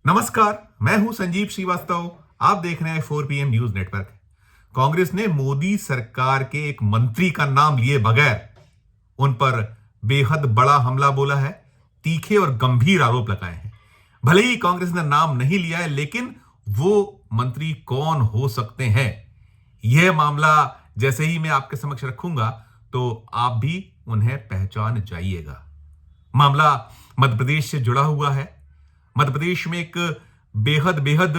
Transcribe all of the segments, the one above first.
नमस्कार, मैं हूं संजीव श्रीवास्तव। आप देख रहे हैं 4 PM न्यूज नेटवर्क। कांग्रेस ने मोदी सरकार के एक मंत्री का नाम लिए बगैर उन पर बेहद बड़ा हमला बोला है, तीखे और गंभीर आरोप लगाए हैं। भले ही कांग्रेस ने नाम नहीं लिया है, लेकिन वो मंत्री कौन हो सकते हैं, यह मामला जैसे ही मैं आपके समक्ष रखूंगा तो आप भी उन्हें पहचान जाइएगा। मामला मध्य प्रदेश से जुड़ा हुआ है। मध्य प्रदेश में एक बेहद बेहद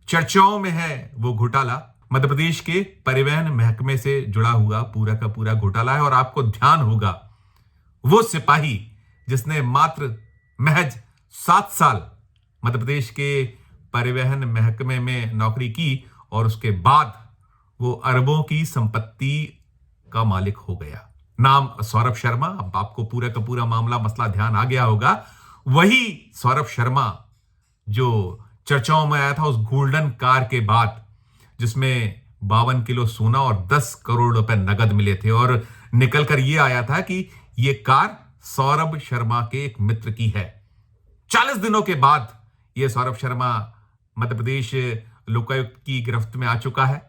चर्चाओं में है वो घोटाला। मध्य प्रदेश के परिवहन महकमे से जुड़ा हुआ पूरा का पूरा घोटाला है। और आपको ध्यान होगा, वो सिपाही जिसने मात्र महज 7 साल मध्य प्रदेश के परिवहन महकमे में नौकरी की और उसके बाद वो अरबों की संपत्ति का मालिक हो गया। नाम सौरभ शर्मा। अब आपको पूरा का पूरा मामला मसला ध्यान आ गया होगा। वही सौरभ शर्मा जो चर्चाओं में आया था उस गोल्डन कार के बाद, जिसमें 52 किलो सोना और 10 करोड़ रुपए नगद मिले थे। और निकलकर यह आया था कि यह कार सौरभ शर्मा के एक मित्र की है। 40 दिनों के बाद यह सौरभ शर्मा मध्य प्रदेश लोकायुक्त की गिरफ्त में आ चुका है।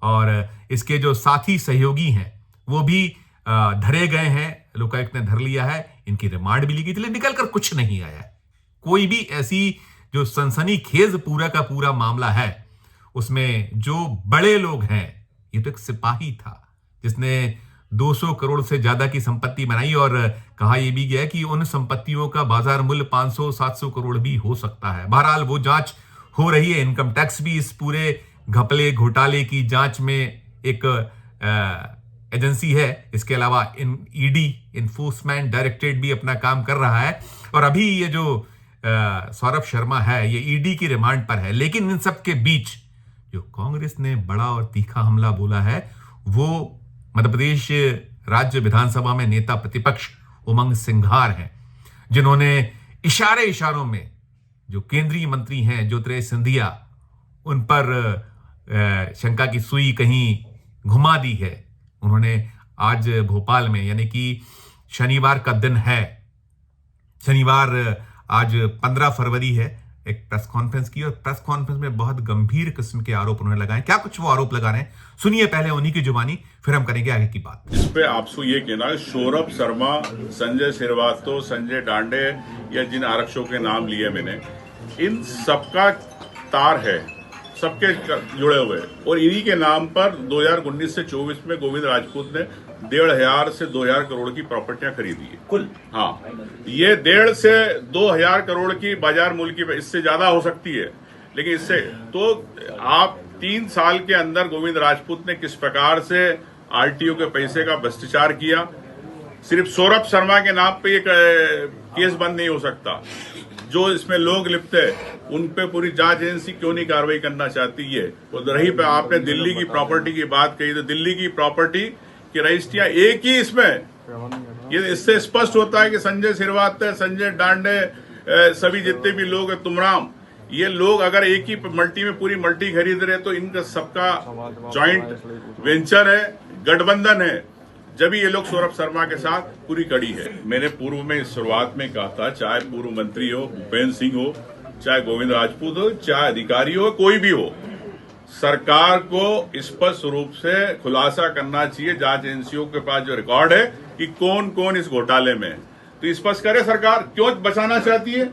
और इसके जो साथी सहयोगी हैं वो भी धरे गए हैं। लोकायुक्त ने धर लिया है, इनकी रिमांड भी ली गई थी, लेकिन निकलकर कुछ नहीं आया है। कोई भी ऐसी जो सनसनीखेज पूरा का पूरा मामला है उसमें जो बड़े लोग हैं, ये तो एक सिपाही था जिसने 200 करोड़ से ज्यादा की संपत्ति बनाई। और कहा यह भी गया कि उन संपत्तियों का बाजार मूल्य 500-700 करोड़ भी हो सकता है। बहरहाल वो जांच हो रही है। इनकम टैक्स भी इस पूरे घपले घोटाले की जांच में एक एजेंसी है। इसके अलावा ईडी इन्फोर्समेंट डायरेक्टरेट भी अपना काम कर रहा है। और अभी ये जो सौरभ शर्मा है ये ईडी की रिमांड पर है। लेकिन इन सब के बीच जो कांग्रेस ने बड़ा और तीखा हमला बोला है वो मध्य प्रदेश राज्य विधानसभा में नेता प्रतिपक्ष उमंग सिंघार हैं, जिन्होंने इशारों में जो केंद्रीय मंत्री हैं ज्योतिरादित्य सिंधिया, उन पर शंका की सुई कहीं घुमा दी है। उन्होंने आज भोपाल में, यानी कि शनिवार का दिन है, शनिवार आज 15 फरवरी है, एक प्रेस कॉन्फ्रेंस की। और प्रेस कॉन्फ्रेंस में बहुत गंभीर किस्म के आरोप उन्होंने लगाए। क्या कुछ वो आरोप लगा रहे हैं, सुनिए पहले उन्हीं की जुबानी, फिर हम करेंगे आगे की बात। इस पे आपसे ये कहना है, सौरभ शर्मा, संजय श्रीवास्तव, संजय डांडे या जिन आरक्षकों के नाम लिए मैंने, इन सबका तार है, सबके जुड़े हुए। और इन्हीं के नाम पर 2019 से 24 में गोविंद राजपूत ने 1,500 से 2,000 करोड़ की प्रॉपर्टियां खरीदी है कुल। हाँ, ये 1,500 से 2,000 करोड़ की बाजार मूल्य की, इससे ज्यादा हो सकती है, लेकिन इससे तो आप 3 साल के अंदर गोविंद राजपूत ने किस प्रकार से आरटीओ के पैसे का भ्रष्टाचार किया। सिर्फ सौरभ शर्मा के नाम पे ये केस बंद नहीं हो सकता। जो इसमें लोग लिप्त है उन पे पूरी जांच एजेंसी क्यों नहीं कार्रवाई करना चाहती है। और रही पे आपने दिल्ली की प्रॉपर्टी की बात कही, तो दिल्ली की प्रॉपर्टी की रजिस्ट्रियां एक ही इसमें, ये इससे स्पष्ट होता है कि संजय श्रीवास्तव, संजय डांडे, सभी जितने भी लोग हैं, तुमराम, ये लोग अगर एक ही मल्टी में पूरी मल्टी खरीद रहे तो इनका सबका जॉइंट वेंचर है, गठबंधन है। जब ये लोग सौरभ शर्मा के साथ पूरी कड़ी है। मैंने पूर्व में शुरुआत में कहा था, चाहे पूर्व मंत्री हो भूपेन्द्र सिंह हो, चाहे गोविंद राजपूत हो, चाहे अधिकारी हो, कोई भी हो, सरकार को स्पष्ट रूप से खुलासा करना चाहिए जांच एजेंसियों के पास जो रिकॉर्ड है कि कौन कौन इस घोटाले में। तो स्पष्ट करे सरकार क्यों बचाना चाहती है,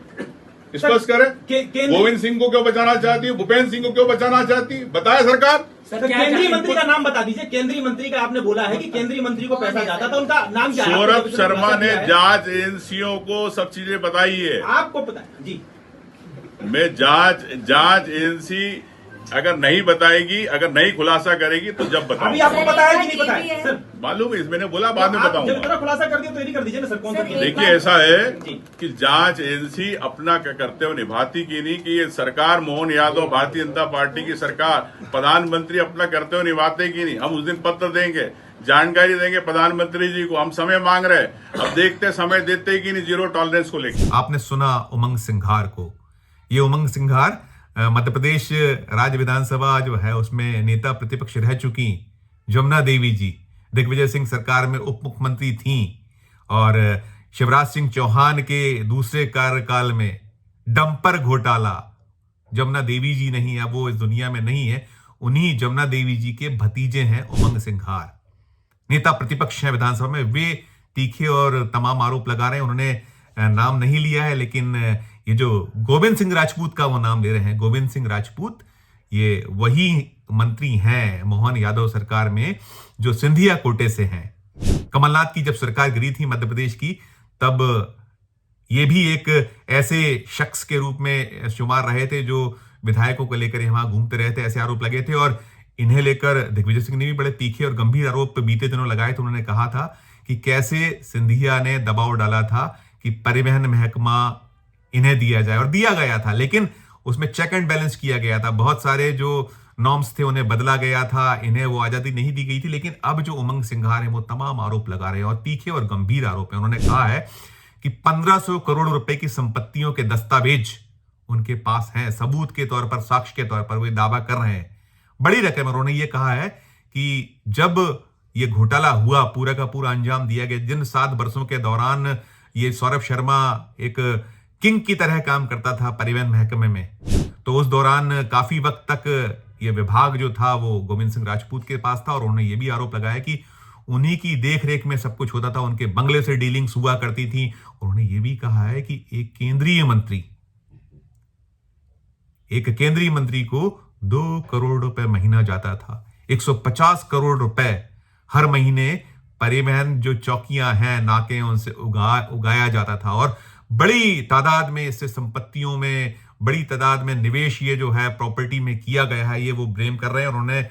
स्पष्ट करे। गोविंद सिंह को क्यों बचाना चाहती है, भूपेन्द्र सिंह को क्यों बचाना चाहती है, बताए सरकार। केंद्रीय मंत्री का नाम बता दीजिए। केंद्रीय मंत्री का आपने बोला है कि केंद्रीय मंत्री को पैसा जाता था, उनका नाम क्या है? सौरभ शर्मा ने जांच एजेंसियों को सब चीजें बताई है। आपको पता है जी। मैं जांच एजेंसी अगर नहीं बताएगी, अगर नहीं खुलासा करेगी तो जब बताऊं। अभी आपको पता है कि नहीं पता है सर? मालूम है, मैंने बोला बाद में बताऊंगा। जब इतना खुलासा कर दिया तो ये नहीं कर दीजिए ना सर। कौन सा? देखिए, ऐसा है कि जांच एजेंसी अपना कर्तव्य निभाती की नहीं, कि ये सरकार मोहन यादव भारतीय जनता पार्टी की सरकार, प्रधानमंत्री अपना कर्तव्य निभाते की नहीं। हम उस दिन पत्र देंगे, जानकारी देंगे प्रधानमंत्री जी को, हम समय मांग रहे हैं। अब देखते समय देते ही कि नहीं, जीरो टॉलरेंस को लेकर। आपने सुना उमंग सिंघार को। ये उमंग सिंघार मध्य प्रदेश राज्य विधानसभा जो है उसमें नेता प्रतिपक्ष रह चुकी जमुना देवी जी दिग्विजय सिंह सरकार में उप मुख्यमंत्री थीं और शिवराज सिंह चौहान के दूसरे कार्यकाल में डंपर घोटाला जमुना देवी जी नहीं है, वो इस दुनिया में नहीं है, उन्हीं जमुना देवी जी के भतीजे हैं उमंग सिंघार, नेता प्रतिपक्ष हैं विधानसभा में। वे तीखे और तमाम आरोप लगा रहे हैं। उन्होंने नाम नहीं लिया है, लेकिन ये जो गोविंद सिंह राजपूत का वो नाम ले रहे हैं। गोविंद सिंह राजपूत ये वही मंत्री हैं मोहन यादव सरकार में जो सिंधिया कोटे से हैं। कमलनाथ की जब सरकार गिरी थी मध्य प्रदेश की, तब ये भी एक ऐसे शख्स के रूप में शुमार रहे थे जो विधायकों को लेकर यहां घूमते रहते, ऐसे आरोप लगे थे। और इन्हें लेकर दिग्विजय सिंह ने भी बड़े तीखे और गंभीर आरोप बीते दिनों लगाए थे। उन्होंने कहा था कि कैसे सिंधिया ने दबाव डाला था कि परिवहन महकमा इन्हें दिया जाए, और दिया गया था, लेकिन उसमें चेक एंड बैलेंस किया गया था। बहुत सारे जो नॉर्म्स थे उन्हें बदला गया था, इन्हें वो आजादी नहीं दी गई थी। लेकिन अब जो उमंग सिंघार है वो तमाम आरोप लगा रहे हैं, और तीखे और गंभीर आरोप है। उन्होंने कहा है कि 1500 करोड़ रुपए की संपत्तियों के दस्तावेज उनके पास हैं, सबूत के तौर पर, साक्ष्य के तौर पर वो दावा कर रहे हैं। बड़ी रकम। उन्होंने ये कहा है कि जब ये घोटाला हुआ, पूरा का पूरा अंजाम दिया गया, जिन 7 वर्षों के दौरान ये सौरभ शर्मा एक किंग की तरह काम करता था परिवहन महकमे में, तो उस दौरान काफी वक्त तक ये विभाग जो था वो गोविंद सिंह राजपूत के पास था। और उन्होंने ये भी आरोप लगाया कि उन्हीं की देखरेख में सब कुछ होता था, उनके बंगले से डीलिंग्स हुआ करती थी। उन्होंने ये भी कहा है कि एक केंद्रीय मंत्री को 2 करोड़ रुपए महीना जाता था। 150 करोड़ रुपए हर महीने परिवहन जो चौकियां हैं, नाके, उनसे उगाया जाता था। और बड़ी तादाद में इससे संपत्तियों में, बड़ी तादाद में निवेश ये जो है प्रॉपर्टी में किया गया है, ये वो ब्लेम कर रहे हैं। उन्होंने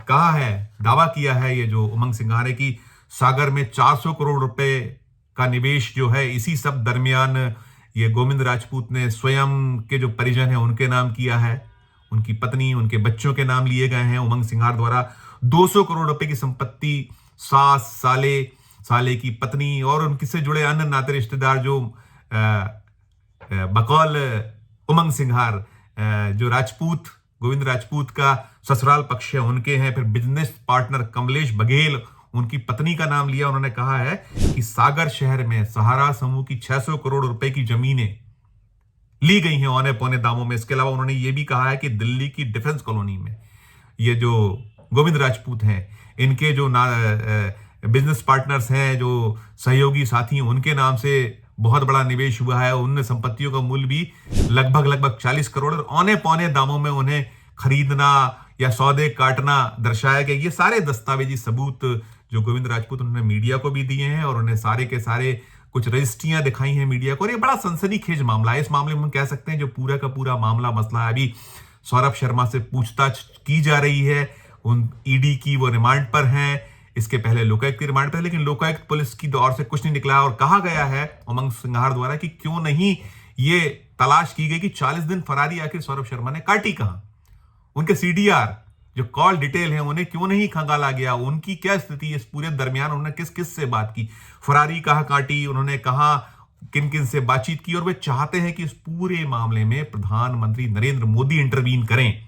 कहा है, दावा किया है ये जो उमंग सिंघार की सागर में 400 करोड़ रुपए का निवेश जो है, इसी सब दरमियान ये गोविंद राजपूत ने स्वयं के जो परिजन है उनके नाम किया है, उनकी पत्नी, उनके बच्चों के नाम लिए गए हैं। उमंग सिंघार द्वारा 200 करोड़ रुपए की संपत्ति सास, साले की पत्नी और उनके से जुड़े अन्य नाते रिश्तेदार जो बकौल उमंग सिंघार जो राजपूत, गोविंद राजपूत का ससुराल पक्ष है उनके हैं। फिर बिजनेस पार्टनर कमलेश बघेल, उनकी पत्नी का नाम लिया। उन्होंने कहा है कि सागर शहर में सहारा समूह की 600 करोड़ रुपए की जमीनें ली गई हैं औने पौने दामों में। इसके अलावा उन्होंने ये भी कहा है कि दिल्ली की डिफेंस कॉलोनी में ये जो गोविंद राजपूत हैं, इनके जो बिजनेस पार्टनर्स हैं, जो सहयोगी साथी हैं, उनके नाम से बहुत बड़ा निवेश हुआ है। उन संपत्तियों का मूल्य भी लगभग 40 करोड़, और औने पौने दामों में उन्हें खरीदना या सौदे काटना दर्शाया गया। ये सारे दस्तावेजी सबूत जो गोविंद राजपूत उन्होंने मीडिया को भी दिए हैं, और उन्हें सारे के सारे कुछ रजिस्ट्रियां दिखाई हैं मीडिया को। और ये बड़ा सनसनीखेज मामला है। इस मामले में हम कह सकते हैं जो पूरा का पूरा मामला मसला है, अभी सौरभ शर्मा से पूछताछ की जा रही है। उन ईडी की वो रिमांड पर हैं, इसके पहले लोकायुक्त की रिमांड पर, लेकिन लोकायुक्त पुलिस की ओर से कुछ नहीं निकला। और कहा गया है उमंग सिंघार द्वारा कि क्यों नहीं ये तलाश की गई कि 40 दिन फरारी आखिर सौरभ शर्मा ने काटी कहां, उनके सीडीआर जो कॉल डिटेल है उन्हें क्यों नहीं खंगाला गया, उनकी क्या स्थिति इस पूरे दरमियान, उन्होंने किस किस से बात की, फरारी कहां काटी, उन्होंने कहां किन किन से बातचीत की। और वे चाहते हैं कि इस पूरे मामले में प्रधानमंत्री नरेंद्र मोदी इंटरवीन करें।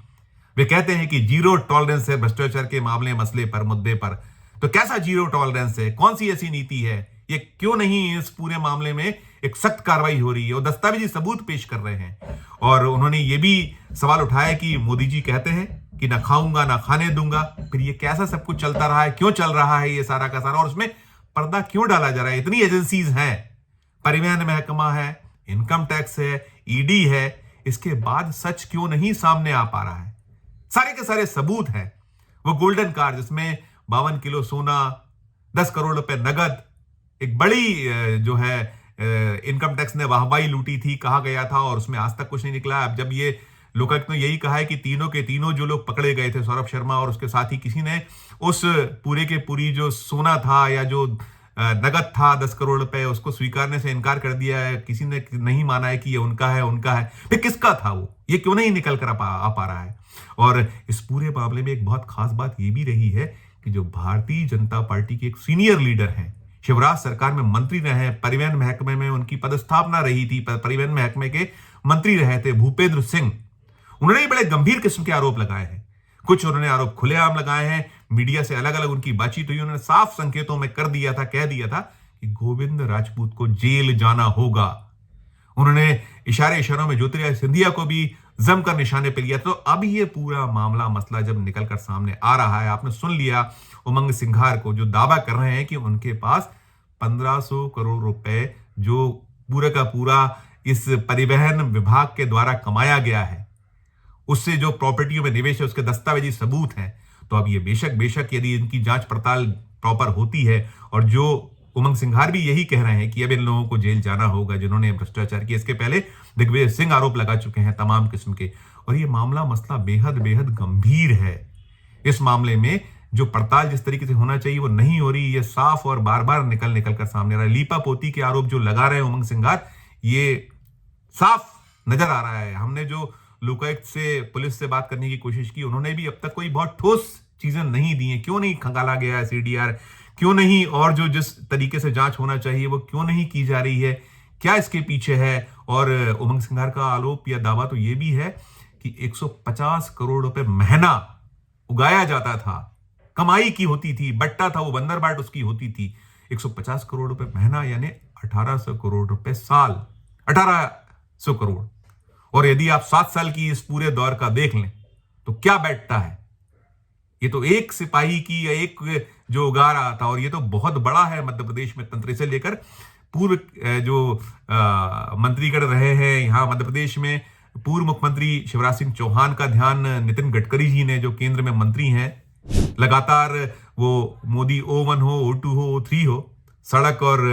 वे कहते हैं कि जीरो टॉलरेंस है भ्रष्टाचार के मामले, मसले पर, मुद्दे पर। तो कैसा जीरो टॉलरेंस है, कौन सी ऐसी नीति है, ये क्यों नहीं इस पूरे मामले में एक सख्त कार्रवाई हो रही है। और दस्तावेजी सबूत पेश कर रहे हैं। और उन्होंने ये भी सवाल उठाया कि मोदी जी कहते हैं कि ना खाऊंगा ना खाने दूंगा, फिर ये कैसा सब कुछ चलता रहा है, क्यों चल रहा है ये सारा का सारा, और उसमें पर्दा क्यों डाला जा रहा है। इतनी एजेंसीज हैं, परिवहन महकमा है, इनकम टैक्स है, ईडी है, इसके बाद सच क्यों नहीं सामने आ पा रहा है। सारे के सारे सबूत हैं। वो गोल्डन कार जिसमें 52 किलो सोना, 10 करोड़ रुपए नगद, एक बड़ी जो है इनकम टैक्स ने वाहवाही लूटी थी, कहा गया था, और उसमें आज तक कुछ नहीं निकला। अब जब ये लोकायुक्त ने यही कहा है कि तीनों के तीनों जो लोग पकड़े गए थे, सौरभ शर्मा और उसके साथ ही किसी ने उस पूरे के पूरी जो सोना था या जो नगद था 10 करोड़ रुपए, उसको स्वीकारने से इनकार कर दिया है। किसी ने नहीं माना है कि ये उनका है। फिर किसका था वो, ये क्यों नहीं निकल कर आ पा रहा है। और इस पूरे मामले में एक बहुत खास बात ये भी रही है कि जो भारतीय जनता पार्टी के एक सीनियर लीडर हैं, शिवराज सरकार में मंत्री रहे हैं, परिवहन महकमे में उनकी पदस्थापना रही थी, परिवहन महकमे के मंत्री रहे थे, भूपेंद्र सिंह, उन्होंने भी बड़े गंभीर किस्म के आरोप लगाए हैं। कुछ उन्होंने आरोप खुलेआम लगाए हैं, मीडिया से अलग अलग उनकी बातचीत हुई, उन्होंने साफ संकेतों में कह दिया था कि गोविंद राजपूत को जेल जाना होगा। उन्होंने इशारों में ज्योतिरादित्य सिंधिया को भी जमकर निशाने पे लिया। तो अब ये पूरा मामला मसला जब निकलकर सामने आ रहा है, आपने सुन लिया उमंग सिंघार को जो दावा कर रहे हैं कि उनके पास 1500 करोड़ रुपए जो पूरा का पूरा इस परिवहन विभाग के द्वारा कमाया गया है, उससे जो प्रॉपर्टियों में निवेश है उसके दस्तावेजी सबूत हैं। तो अब ये बेशक यदि इनकी जांच पड़ताल प्रॉपर होती है, और जो उमंग सिंघार भी यही कह रहे हैं कि अब इन लोगों को जेल जाना होगा जिन्होंने भ्रष्टाचार किया। इसके पहले दिग्विजय सिंह आरोप लगा चुके हैं तमाम किस्म के, और ये मामला मसला बेहद गंभीर है। इस मामले में जो पड़ताल जिस तरीके से होना चाहिए वो नहीं हो रही, ये साफ और बार बार निकल कर सामने आ रहा है। लीपा पोती के आरोप जो लगा रहे हैं उमंग सिंघार, ये साफ नजर आ रहा है। हमने जो लोकायुक्त से, पुलिस से बात करने की कोशिश की, उन्होंने भी अब तक कोई बहुत ठोस चीजें नहीं दी हैं। क्यों नहीं खंगाला गया है सीडीआर, क्यों नहीं, और जो जिस तरीके से जांच होना चाहिए वो क्यों नहीं की जा रही है, क्या इसके पीछे है। और उमंग सिंघार का आरोप या दावा तो ये भी है कि 150 करोड़ रुपए महीना उगाया जाता था, कमाई की होती थी, बट्टा था वो, बंदर बाट उसकी होती थी। 150 करोड़ रुपए महीना यानी 1800 करोड़ रुपए साल, 1800 करोड़। और यदि आप 7 साल की इस पूरे दौर का देख लें तो क्या बैठता है, ये तो एक सिपाही की या एक जो उगा रहा था। और ये तो बहुत बड़ा है मध्य प्रदेश में तंत्र से लेकर पूर्व जो मंत्रीगण रहे हैं यहाँ मध्य प्रदेश में, पूर्व मुख्यमंत्री शिवराज सिंह चौहान का ध्यान नितिन गडकरी जी ने, जो केंद्र में मंत्री हैं, लगातार वो मोदी O1 हो, O2 हो, O3 हो, सड़क और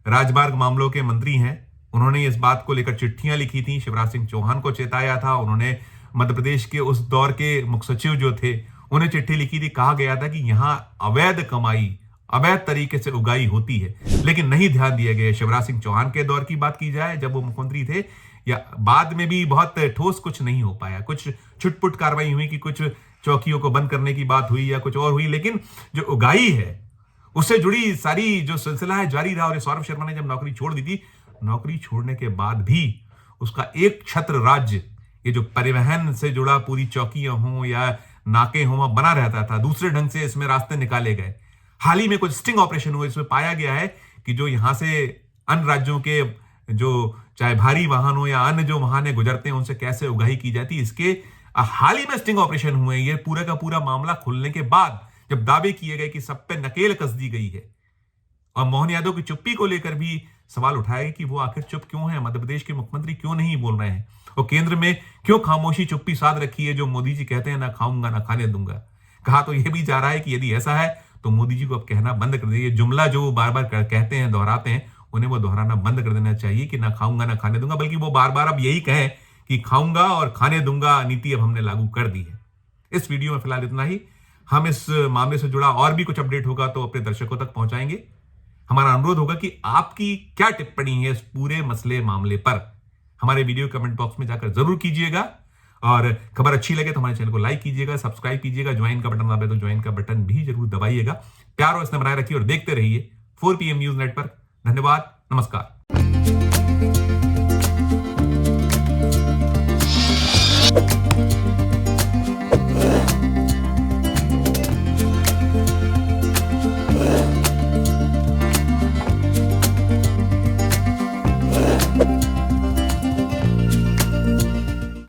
राजमार्ग मामलों के मंत्री हैं। उन्होंने इस बात को लेकर चिट्ठियां लिखी थी, शिवराज सिंह चौहान को चेताया था। उन्होंने मध्य प्रदेश के उस दौर के मुख्य सचिव जो थे उन्हें चिट्ठी लिखी थी, कहा गया था कि यहां अवैध कमाई अवैध तरीके से उगाई होती है, लेकिन नहीं ध्यान दिया गया। शिवराज सिंह चौहान के दौर की बात की जाए जब वो मुख्यमंत्री थे, या बाद में भी बहुत ठोस कुछ नहीं हो पाया। कुछ छुटपुट कार्रवाई हुई कि कुछ चौकियों को बंद करने की बात हुई या कुछ और हुई, लेकिन जो उगाई है उससे जुड़ी सारी जो सिलसिला है जारी रहा। और सौरभ शर्मा ने जब नौकरी छोड़ दी थी, नौकरी छोड़ने के बाद भी उसका एक छत्र राज्य, ये जो परिवहन से जुड़ा पूरी चौकियां हों या नाके हों, वहां बना रहता था। दूसरे ढंग से इसमें रास्ते निकाले गए। हाल ही में कुछ स्टिंग ऑपरेशन हुए, इसमें पाया गया है कि जो यहां से अन्य राज्यों के जो चाहे भारी वाहन हो या अन्य जो वाहन गुजरते हैं उनसे कैसे उगाही की जाती है, इसके हाल ही में स्टिंग ऑपरेशन हुए। ये पूरा का पूरा मामला खुलने के बाद जब दावे किए गए कि सब पे नकेल कस दी गई है, और मोहन यादव की चुप्पी को लेकर भी सवाल उठाए कि वो आखिर चुप क्यों है, मध्य प्रदेश के मुख्यमंत्री क्यों नहीं बोल रहे हैं, और केंद्र में क्यों खामोशी चुप्पी साध रखी है, जो मोदी जी कहते हैं ना खाऊंगा ना खाने दूंगा। कहा तो यह भी जा रहा है कि यदि ऐसा है तो मोदी जी को अब कहना बंद कर दीजिए। जुमला जो वो बार बार कहते हैं, दोहराते हैं, उन्हें वो दोहराना बंद कर देना चाहिए कि ना खाऊंगा ना खाने दूंगा, बल्कि वो बार बार अब यही कहें कि खाऊंगा और खाने दूंगा नीति अब हमने लागू कर दी है। इस वीडियो में फिलहाल इतना ही। हम इस मामले से जुड़ा और भी कुछ अपडेट होगा तो अपने दर्शकों तक पहुंचाएंगे। हमारा अनुरोध होगा कि आपकी क्या टिप्पणी है इस पूरे मसले मामले पर, हमारे वीडियो कमेंट बॉक्स में जाकर जरूर कीजिएगा। और खबर अच्छी लगे तो हमारे चैनल को लाइक कीजिएगा, सब्सक्राइब कीजिएगा, ज्वाइन का बटन दबाए तो ज्वाइन का बटन भी जरूर दबाइएगा। प्यार और स्नेह बनाए रखिए और देखते रहिए 4PM न्यूज नेटवर्क। धन्यवाद, नमस्कार।